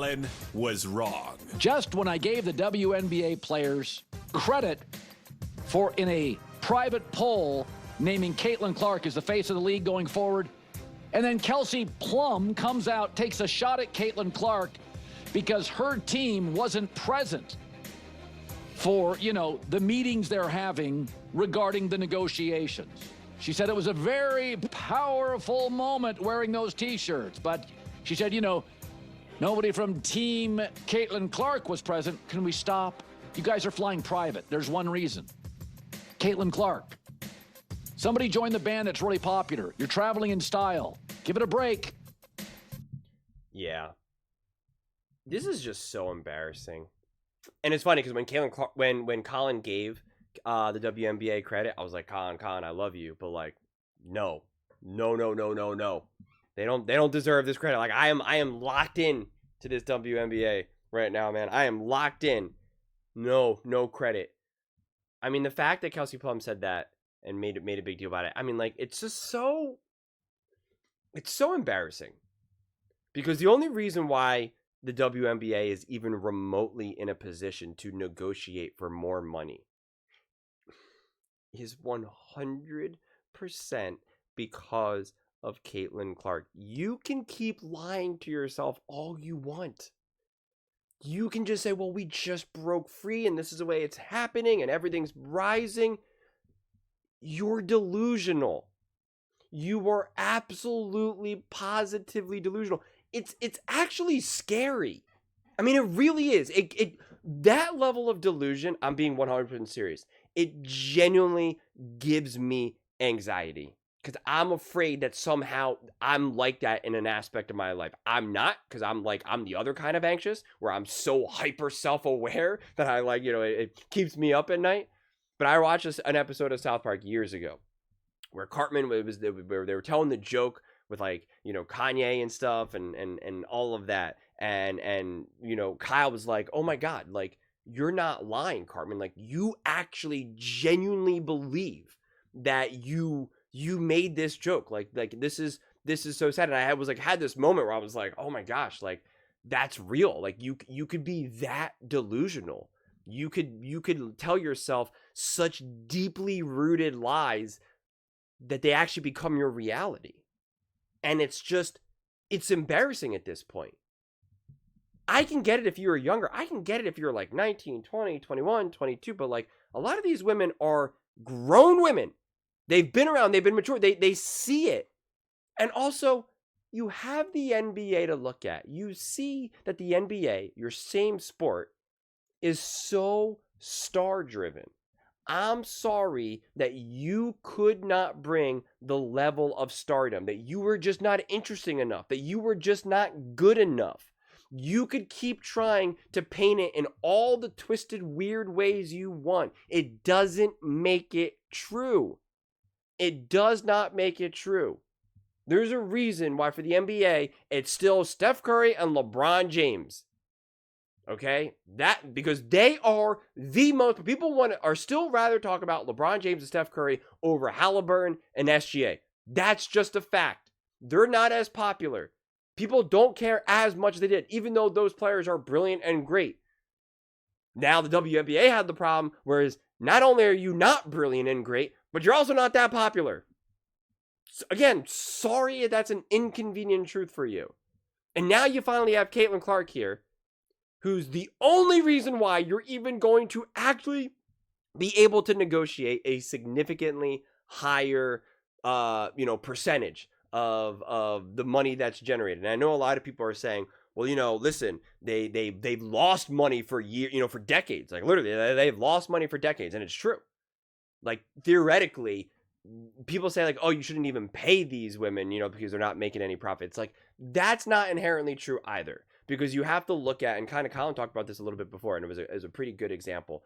Colin was wrong. Just when I gave the WNBA players credit for, in a private poll, naming Caitlin Clark as the face of the league going forward, and then Kelsey Plum comes out, takes a shot at Caitlin Clark because her team wasn't present for, the meetings they're having regarding the negotiations. She said it was a very powerful moment wearing those T-shirts, but she said, nobody from Team Caitlin Clark was present. Can we stop? You guys are flying private. There's one reason. Caitlin Clark. Somebody join the band that's really popular. You're traveling in style. Give it a break. Yeah. This is just so embarrassing. And it's funny because when Colin gave the WNBA credit, I was like, Colin, I love you, but like, no. They don't deserve this credit. Like I am locked in to this WNBA right now, man. I am locked in. No credit. I mean, the fact that Kelsey Plum said that and made a big deal about it. I mean, like, it's so embarrassing. Because the only reason why the WNBA is even remotely in a position to negotiate for more money is 100% because of Caitlin Clark. You can keep lying to yourself all you want. You can just say, well, we just broke free and this is the way it's happening and everything's rising. You're delusional. You are absolutely, positively delusional. It's actually scary. I mean, it really is. That level of delusion, I'm being 100% serious. It genuinely gives me anxiety. Because I'm afraid that somehow I'm like that in an aspect of my life. I'm not, because I'm the other kind of anxious, where I'm so hyper self-aware that I it keeps me up at night. But I watched an episode of South Park years ago where Cartman where they were telling the joke with Kanye and stuff and all of that. And Kyle was like, oh my God, like, you're not lying, Cartman. Like, you actually genuinely believe that you made this joke. Like this is so sad. And I had this moment where I was like, oh my gosh, like, that's real. Like, you could be that delusional. You could tell yourself such deeply rooted lies that they actually become your reality. And it's embarrassing at this point. I can get it if you were younger. I can get it if you're like 19, 20, 21, 22. But like, a lot of these women are grown women. They've been around. They've been mature. They see it. And also, you have the NBA to look at. You see that the NBA, your same sport, is so star-driven. I'm sorry that you could not bring the level of stardom, that you were just not interesting enough, that you were just not good enough. You could keep trying to paint it in all the twisted, weird ways you want. It doesn't make it true. It does not make it true. There's a reason why for the NBA, it's still Steph Curry and LeBron James. Okay? Because they are the most, people are still rather talk about LeBron James and Steph Curry over Halliburton and SGA. That's just a fact. They're not as popular. People don't care as much as they did, even though those players are brilliant and great. Now the WNBA had the problem, whereas not only are you not brilliant and great, but you're also not that popular. Again, sorry if that's an inconvenient truth for you. And now you finally have Caitlin Clark here, who's the only reason why you're even going to actually be able to negotiate a significantly higher, percentage of the money that's generated. And I know a lot of people are saying, well, listen, they've lost money for years, for decades. Like, literally, they've lost money for decades, and it's true. Like, theoretically, people say, like, oh, you shouldn't even pay these women, because they're not making any profits. Like, that's not inherently true either. Because you have to look at, and kind of Colin talked about this a little bit before, and it was a pretty good example.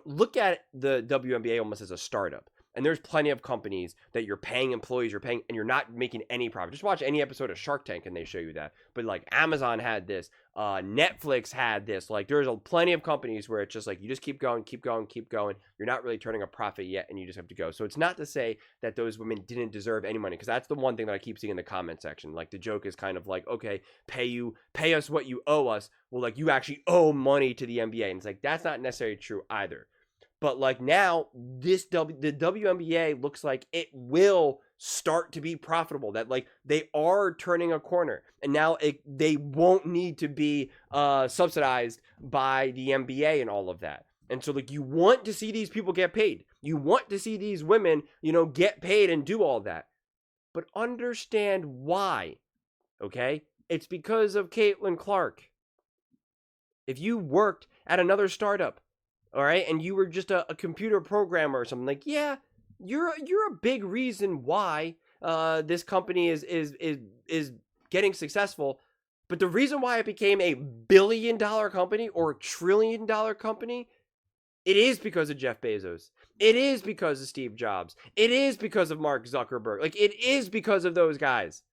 Look at the WNBA almost as a startup. And there's plenty of companies that you're paying employees, and you're not making any profit. Just watch any episode of Shark Tank and they show you that. But like Amazon had this, Netflix had this. Like there's plenty of companies where it's just like you just keep going. You're not really turning a profit yet, and you just have to go. So it's not to say that those women didn't deserve any money, because that's the one thing that I keep seeing in the comment section. Like the joke is kind of like, okay, pay us what you owe us. Well, like you actually owe money to the NBA, and it's like that's not necessarily true either. But like now, the WNBA looks like it will start to be profitable. That like they are turning a corner, and now they won't need to be subsidized by the NBA and all of that. And so like you want to see these people get paid. You want to see these women, get paid and do all that. But understand why. Okay? It's because of Caitlin Clark. If you worked at another startup, all right, and you were just a computer programmer or something, like, yeah, you're a big reason why this company is getting successful. But the reason why it became a billion-dollar company or trillion-dollar company, it is because of Jeff Bezos. It is because of Steve Jobs. It is because of Mark Zuckerberg. Like, it is because of those guys.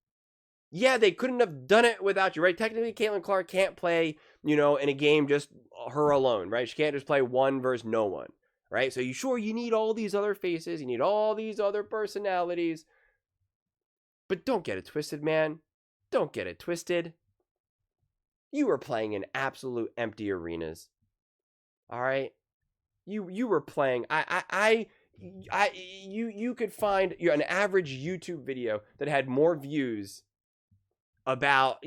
Yeah, they couldn't have done it without you, right? Technically, Caitlin Clark can't play, in a game just her alone, right? She can't just play one versus no one, right? So you need all these other faces. You need all these other personalities. But don't get it twisted, man. Don't get it twisted. You were playing in absolute empty arenas. All right? You were playing. You could find an average YouTube video that had more views about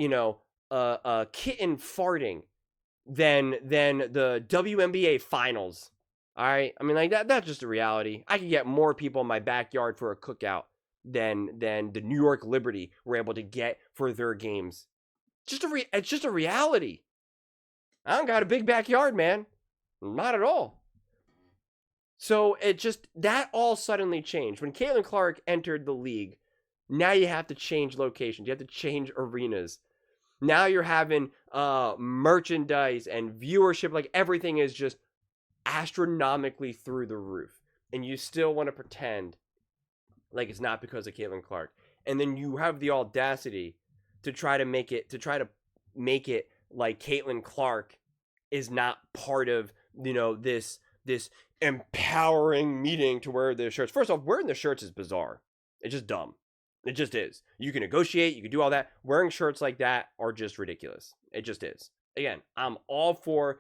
a kitten farting than the WNBA finals. All right, I mean, like that's just a reality. I could get more people in my backyard for a cookout than the New York Liberty were able to get for their games. It's just a reality. I don't got a big backyard, man. Not at all. So that all suddenly changed when Caitlin Clark entered the league. Now you have to change locations. You have to change arenas. Now you're having merchandise and viewership. Like everything is just astronomically through the roof. And you still want to pretend like it's not because of Caitlin Clark. And then you have the audacity to try to make it like Caitlin Clark is not part of, this empowering meeting to wear the shirts. First off, wearing the shirts is bizarre. It's just dumb. It just is. You can negotiate. You can do all that. Wearing shirts like that are just ridiculous. It just is. Again, I'm all for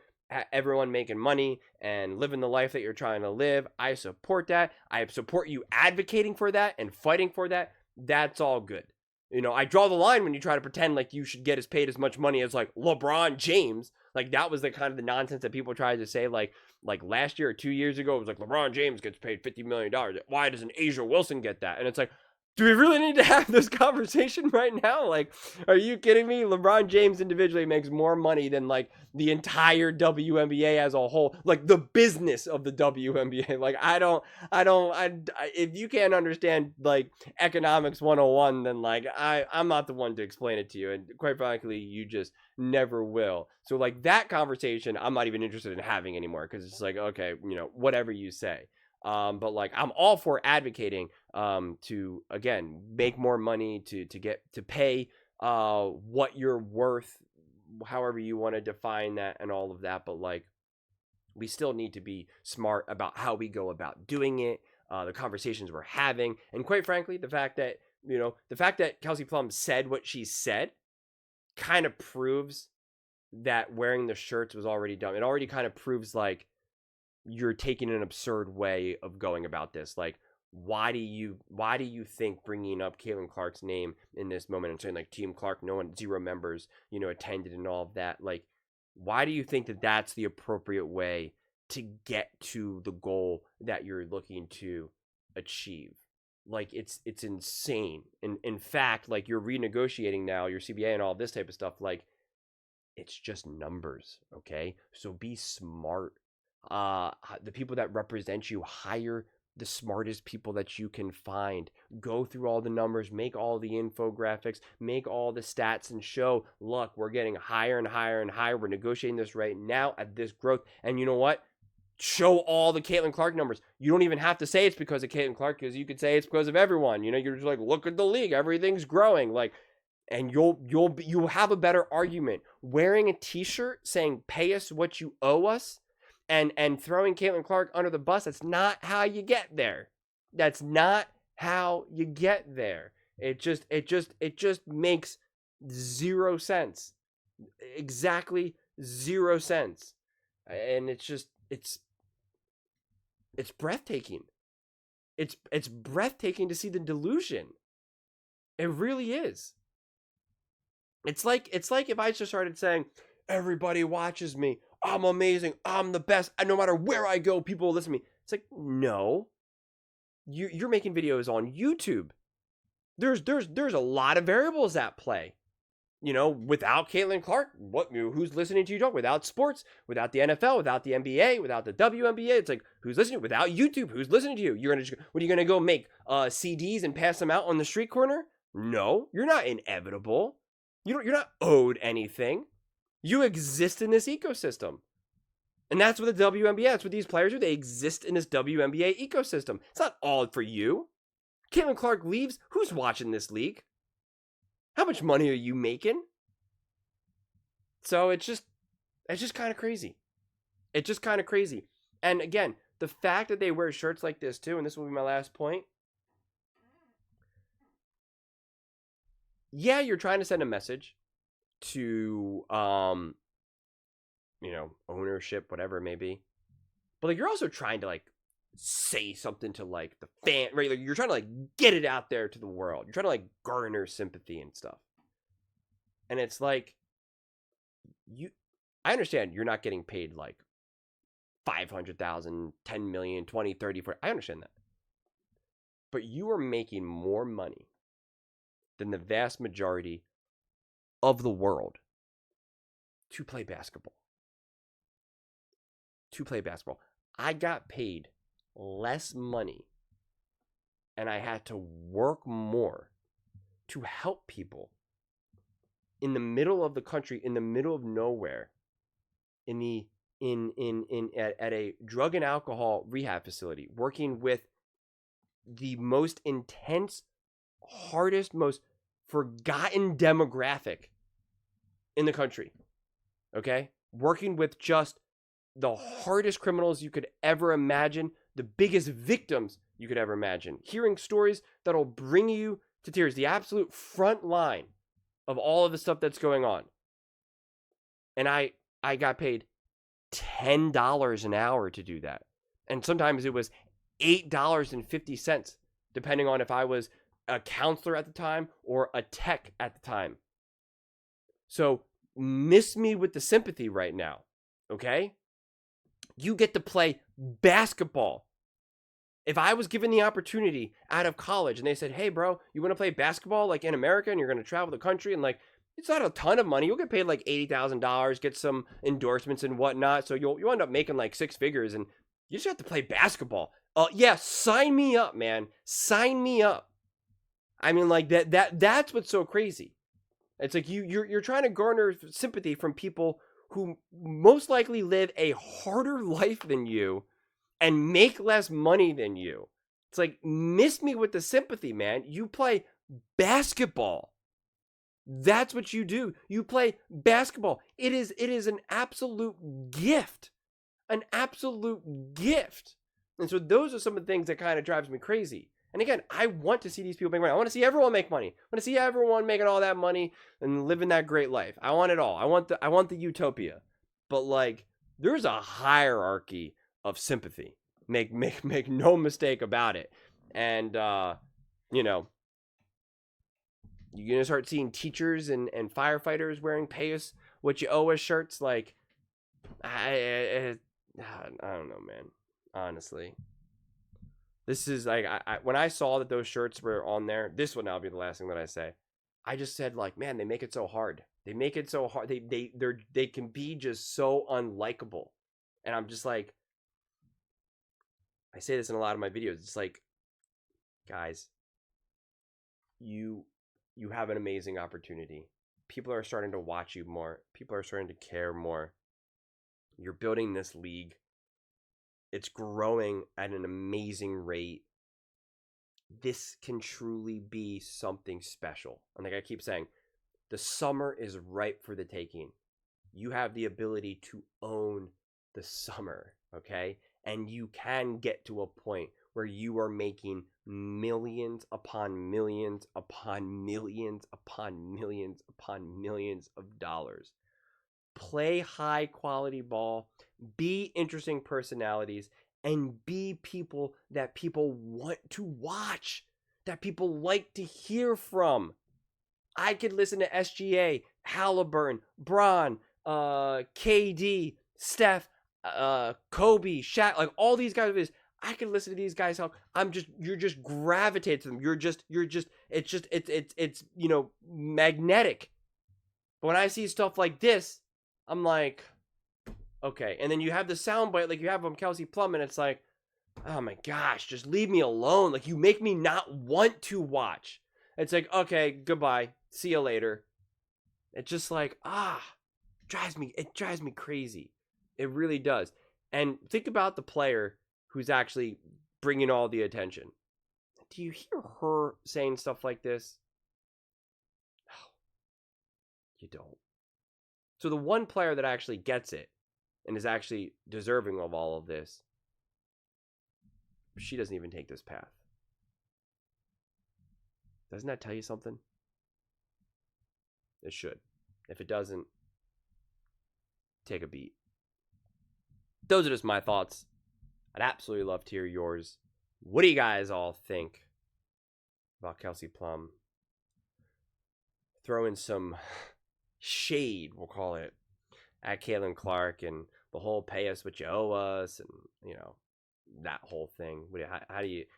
everyone making money and living the life that you're trying to live. I support that. I support you advocating for that and fighting for that. That's all good. I draw the line when you try to pretend like you should get paid as much money as like LeBron James. Like that was the kind of the nonsense that people tried to say like last year or 2 years ago. It was like LeBron James gets paid $50 million. Why doesn't Asia Wilson get that? And it's like, do we really need to have this conversation right now? Like, are you kidding me? LeBron James individually makes more money than like the entire WNBA as a whole, like the business of the WNBA. Like, if you can't understand like economics 101, then like I'm not the one to explain it to you. And quite frankly, you just never will. So like that conversation, I'm not even interested in having anymore, because it's like, okay, whatever you say. But like I'm all for advocating to again make more money to pay what you're worth, however you want to define that and all of that. But like we still need to be smart about how we go about doing it, the conversations we're having, and quite frankly, the fact that Kelsey Plum said what she said kind of proves that wearing the shirts was already done. It already kind of proves like you're taking an absurd way of going about this. Like, why do you think bringing up Caitlin Clark's name in this moment and saying like Team Clark, zero members, attended and all of that? Like, why do you think that that's the appropriate way to get to the goal that you're looking to achieve? Like, it's insane. And in fact, like you're renegotiating now your CBA and all this type of stuff. Like, it's just numbers. Okay. So be smart. The people that represent you, hire the smartest people that you can find. Go through all the numbers, make all the infographics, make all the stats, and show, look, we're getting higher and higher and higher. We're negotiating this right now at this growth. And you know what? show all the Caitlin Clark numbers. You don't even have to say it's because of Caitlin Clark, because you could say it's because of everyone. You know, you're just like, look at the league, everything's growing. Like, and you'll have a better argument wearing a t-shirt saying pay us what you owe us and throwing Caitlin Clark under the bus. That's not how you get there. That's not how you get there. It just makes zero sense. Exactly 0 cents. And it's breathtaking. It's breathtaking to see the delusion. It really is. It's like if I just started saying, everybody watches me, I'm amazing, I'm the best, no matter where I go, people will listen to me. It's like, no. You're making videos on YouTube. There's a lot of variables at play. You know, without Caitlin Clark, who's listening to you talk? Without sports, without the NFL, without the NBA, without the WNBA, it's like, who's listening? Without YouTube, who's listening to you? What are you gonna go make CDs and pass them out on the street corner? No, you're not inevitable. You're not owed anything. You exist in this ecosystem, and that's what the WNBA. That's what these players do. They exist in this WNBA ecosystem. It's not all for you. Caitlin Clark leaves. Who's watching this league? How much money are you making? So it's just kind of crazy. It's just kind of crazy. And again, the fact that they wear shirts like this too, and this will be my last point. Yeah, you're trying to send a message to, ownership, whatever it may be. But like, you're also trying to like say something to like the fan, right? Like, you're trying to like get it out there to the world. You're trying to like garner sympathy and stuff. And it's like, I understand you're not getting paid like 500,000, 10 million, 20, 30, 40. I understand that. But you are making more money than the vast majority of the world to play basketball. I got paid less money and I had to work more to help people in the middle of the country, in the middle of nowhere, at a drug and alcohol rehab facility, working with the most intense, hardest, most forgotten demographic in the country. Okay? Working with just the hardest criminals you could ever imagine, the biggest victims you could ever imagine. Hearing stories that'll bring you to tears, the absolute front line of all of the stuff that's going on. And I got paid $10 an hour to do that. And sometimes it was $8.50, depending on if I was a counselor at the time or a tech at the time. So miss me with the sympathy right now, okay? You get to play basketball. If I was given the opportunity out of college and they said, hey, bro, you want to play basketball like in America and you're going to travel the country and like, it's not a ton of money. You'll get paid like $80,000, get some endorsements and whatnot. So you'll end up making like 6 figures and you just have to play basketball. Yeah, sign me up, man. Sign me up. I mean, like that's what's so crazy. It's like you're trying to garner sympathy from people who most likely live a harder life than you and make less money than you. It's like, miss me with the sympathy, man. You play basketball. That's what you do. You play basketball. It is an absolute gift. An absolute gift. And so those are some of the things that kind of drives me crazy. And again, I want to see these people make money. I want to see everyone make money. I want to see everyone making all that money and living that great life. I want it all. I want the utopia. But like, there's a hierarchy of sympathy. Make no mistake about it. And you're gonna start seeing teachers and firefighters wearing "Pay Us What You Owe Us" shirts. Like, I don't know, man. Honestly. This is like, when I saw that those shirts were on there, this will now be the last thing that I say. I just said, like, man, they make it so hard. They make it so hard. They can be just so unlikable. And I'm just like, I say this in a lot of my videos. It's like, guys, you have an amazing opportunity. People are starting to watch you more. People are starting to care more. You're building this league. It's growing at an amazing rate. This can truly be something special. And like I keep saying, the summer is ripe for the taking. You have the ability to own the summer, okay? And you can get to a point where you are making millions upon millions upon millions upon millions upon millions of dollars. Play high quality ball, be interesting personalities, and be people that people want to watch, that people like to hear from. I could listen to SGA, Halliburton, Bron, KD, Steph, Kobe, Shaq, like all these guys. I could listen to these guys talk. You're just gravitated to them. It's magnetic. But when I see stuff like this, I'm like, okay. And then you have the soundbite, like you have from Kelsey Plum, and it's like, oh my gosh, just leave me alone. Like, you make me not want to watch. It's like, okay, goodbye. See you later. It's just like, it drives me crazy. It really does. And think about the player who's actually bringing all the attention. Do you hear her saying stuff like this? No, you don't. So the one player that actually gets it and is actually deserving of all of this, she doesn't even take this path. Doesn't that tell you something? It should. If it doesn't, take a beat. Those are just my thoughts. I'd absolutely love to hear yours. What do you guys all think about Kelsey Plum? Throw in some shade, we'll call it, at Caitlin Clark and the whole pay us what you owe us, and that whole thing.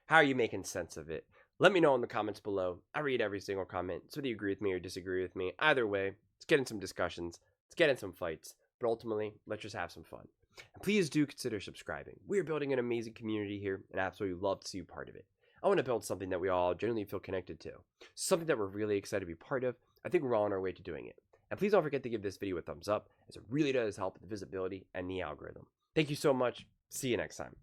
How are you making sense of it? Let me know in the comments below. I read every single comment, so whether you agree with me or disagree with me, either way, let's get in some discussions, let's get in some fights, but ultimately, let's just have some fun. And please do consider subscribing. We are building an amazing community here, and I absolutely love to see you part of it. I want to build something that we all genuinely feel connected to, something that we're really excited to be part of. I think we're all on our way to doing it. And please don't forget to give this video a thumbs up, as it really does help with the visibility and the algorithm. Thank you so much. See you next time.